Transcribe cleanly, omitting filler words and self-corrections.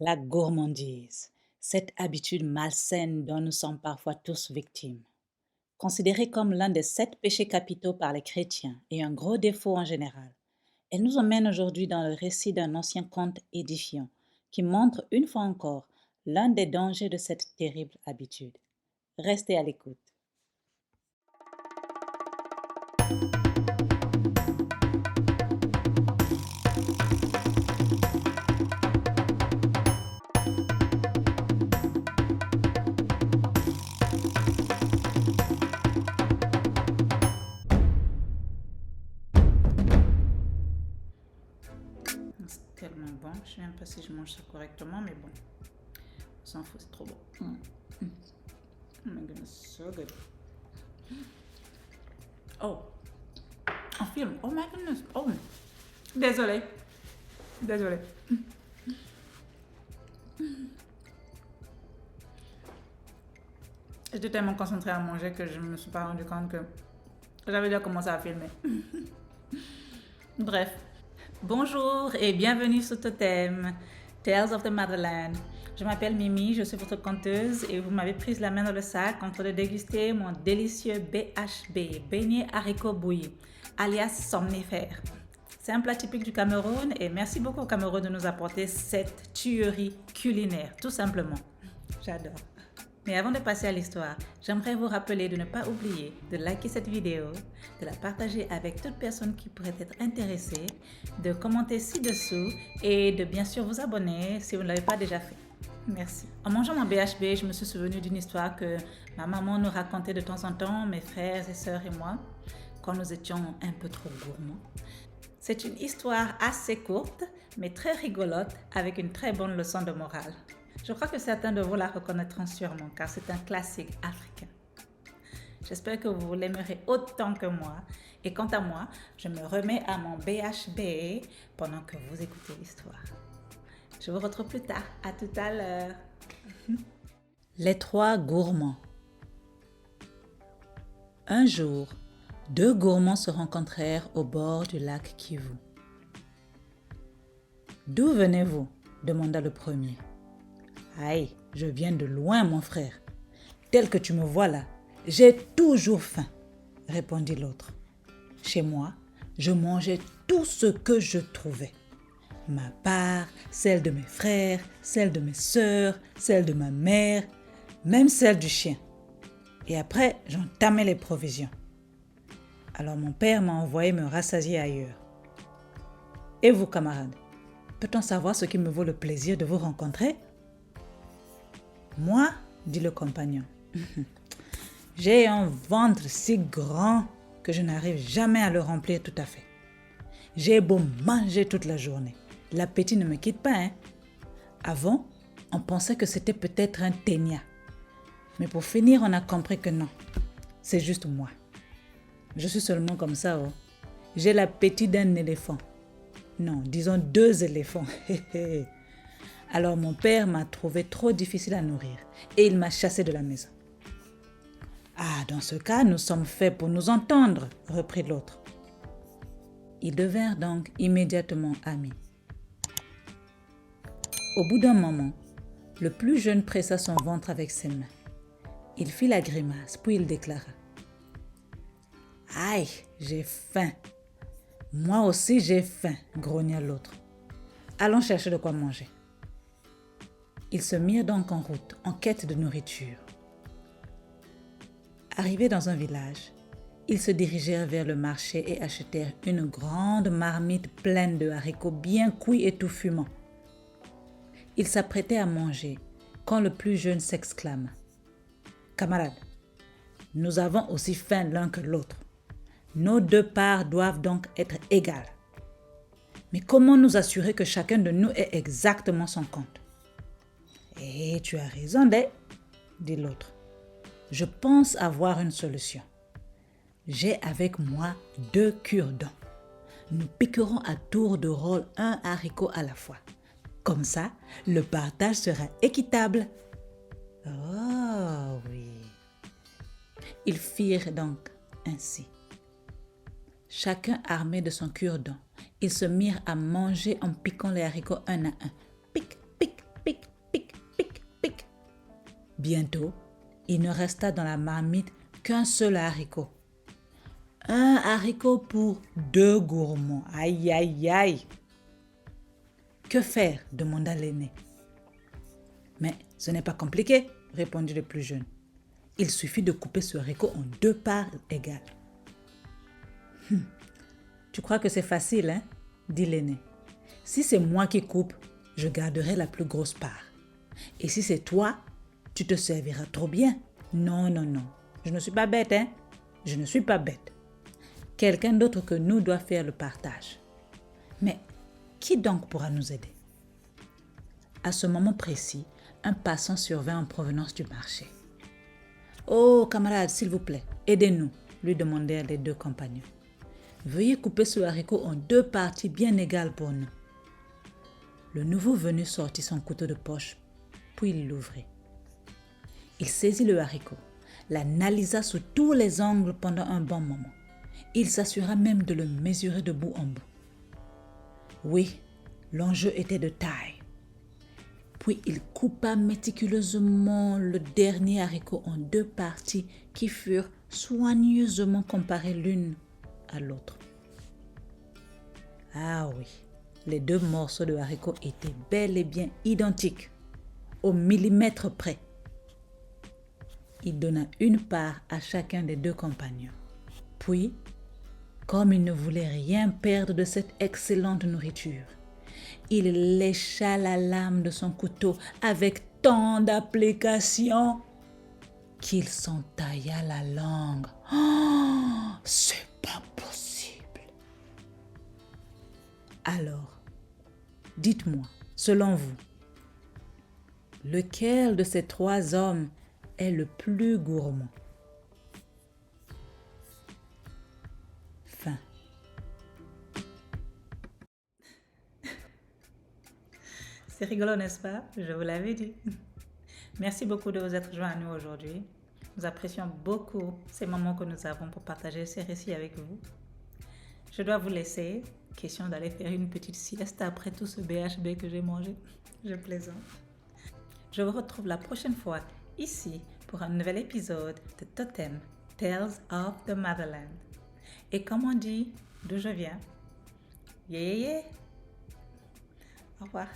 La gourmandise, cette habitude malsaine dont nous sommes parfois tous victimes. Considérée comme l'un des 7 péchés capitaux par les chrétiens et un gros défaut en général, elle nous emmène aujourd'hui dans le récit d'un ancien conte édifiant qui montre une fois encore l'un des dangers de cette terrible habitude. Restez à l'écoute. C'est tellement bon, je ne sais même pas si je mange ça correctement, mais bon, on s'en fout, c'est trop bon. Oh my goodness, so good. Oh, un film, oh my goodness, oh, désolé. J'étais tellement concentrée à manger que je ne me suis pas rendu compte que j'avais déjà commencé à filmer. Bref, bonjour et bienvenue sur Totem, Tales of the Motherland. Je m'appelle Mimi, je suis votre conteuse et vous m'avez prise la main dans le sac en train de déguster mon délicieux BHB, beignet haricot bouilli, alias somnifère. C'est un plat typique du Cameroun et merci beaucoup au Cameroun de nous apporter cette tuerie culinaire, tout simplement. J'adore. Mais avant de passer à l'histoire, j'aimerais vous rappeler de ne pas oublier de liker cette vidéo, de la partager avec toute personne qui pourrait être intéressée, de commenter ci-dessous et de bien sûr vous abonner si vous ne l'avez pas déjà fait. Merci. En mangeant mon BHB, je me suis souvenu d'une histoire que ma maman nous racontait de temps en temps, mes frères et sœurs et moi, quand nous étions un peu trop gourmands. C'est une histoire assez courte, mais très rigolote, avec une très bonne leçon de morale. Je crois que certains de vous la reconnaîtront sûrement, car c'est un classique africain. J'espère que vous l'aimerez autant que moi. Et quant à moi, je me remets à mon BHB pendant que vous écoutez l'histoire. Je vous retrouve plus tard. À tout à l'heure. Les 3 gourmands. Un jour, 2 gourmands se rencontrèrent au bord du lac Kivu. « D'où venez-vous » demanda le premier. « Aïe, je viens de loin, mon frère. Tel que tu me vois là, j'ai toujours faim, » répondit l'autre. « Chez moi, je mangeais tout ce que je trouvais. Ma part, celle de mes frères, celle de mes sœurs, celle de ma mère, même celle du chien. Et après, j'entamais les provisions. Alors mon père m'a envoyé me rassasier ailleurs. Et vous, camarades, peut-on savoir ce qui me vaut le plaisir de vous rencontrer ? » Moi, dit le compagnon, j'ai un ventre si grand que je n'arrive jamais à le remplir tout à fait. J'ai beau manger toute la journée, l'appétit ne me quitte pas, hein. Avant, on pensait que c'était peut-être un ténia. Mais pour finir, on a compris que non, c'est juste moi. Je suis seulement comme ça, oh. J'ai l'appétit d'un éléphant. Non, disons 2 éléphants. Alors mon père m'a trouvé trop difficile à nourrir et il m'a chassé de la maison. Ah, dans ce cas, nous sommes faits pour nous entendre, reprit l'autre. Ils devinrent donc immédiatement amis. Au bout d'un moment, le plus jeune pressa son ventre avec ses mains. Il fit la grimace, puis il déclara. « Aïe, j'ai faim. »« Moi aussi j'ai faim, » grogna l'autre. « Allons chercher de quoi manger. » Ils se mirent donc en route, en quête de nourriture. Arrivés dans un village, ils se dirigèrent vers le marché et achetèrent une grande marmite pleine de haricots bien cuits et tout fumants. Ils s'apprêtaient à manger quand le plus jeune s'exclama. « Camarades, nous avons aussi faim l'un que l'autre. Nos 2 parts doivent donc être égales. Mais comment nous assurer que chacun de nous ait exactement son compte ? » « Eh, tu as raison, dit l'autre. Je pense avoir une solution. J'ai avec moi 2 cure-dents. Nous piquerons à tour de rôle un haricot à la fois. Comme ça, le partage sera équitable. Oh oui. Ils firent donc ainsi. Chacun armé de son cure-dent, ils se mirent à manger en piquant les haricots un à un. Pic, pic, pic, Bientôt, il ne resta dans la marmite qu'un seul haricot. Un haricot pour 2 gourmands. Aïe, aïe, aïe. Que faire? Demanda l'aîné. Mais ce n'est pas compliqué, répondit le plus jeune. Il suffit de couper ce haricot en 2 parts égales. Tu crois que c'est facile, hein? Dit l'aîné. Si c'est moi qui coupe, je garderai la plus grosse part. Et si c'est toi, tu te serviras trop bien. Non, non, non. Je ne suis pas bête, hein? Je ne suis pas bête. Quelqu'un d'autre que nous doit faire le partage. Mais qui donc pourra nous aider? À ce moment précis, un passant survint en provenance du marché. « Oh, camarade, s'il vous plaît, aidez-nous » lui demandèrent les 2 compagnons. « Veuillez couper ce haricot en 2 parties bien égales pour nous. » Le nouveau venu sortit son couteau de poche, puis il l'ouvrit. Il saisit le haricot, l'analysa sous tous les angles pendant un bon moment. Il s'assura même de le mesurer de bout en bout. Oui, l'enjeu était de taille. Puis il coupa méticuleusement le dernier haricot en 2 parties qui furent soigneusement comparées l'une à l'autre. Ah oui, les 2 morceaux de haricot étaient bel et bien identiques, au millimètre près. Il donna 1 part à chacun des 2 compagnons. Puis, comme il ne voulait rien perdre de cette excellente nourriture, il lécha la lame de son couteau avec tant d'application qu'il s'entailla la langue. Oh, c'est pas possible. Alors, dites-moi, selon vous, lequel de ces 3 hommes est le plus gourmand? Fin. C'est rigolo, n'est-ce pas? Je vous l'avais dit. Merci beaucoup de vous être joints à nous aujourd'hui. Nous apprécions beaucoup ces moments que nous avons pour partager ces récits avec vous. Je dois vous laisser. Question d'aller faire une petite sieste après tout ce BHB que j'ai mangé. Je plaisante. Je vous retrouve la prochaine fois ici pour un nouvel épisode de Totem, Tales of the Motherland. Et comme on dit, d'où je viens. Yeah, yeah, yeah. Au revoir.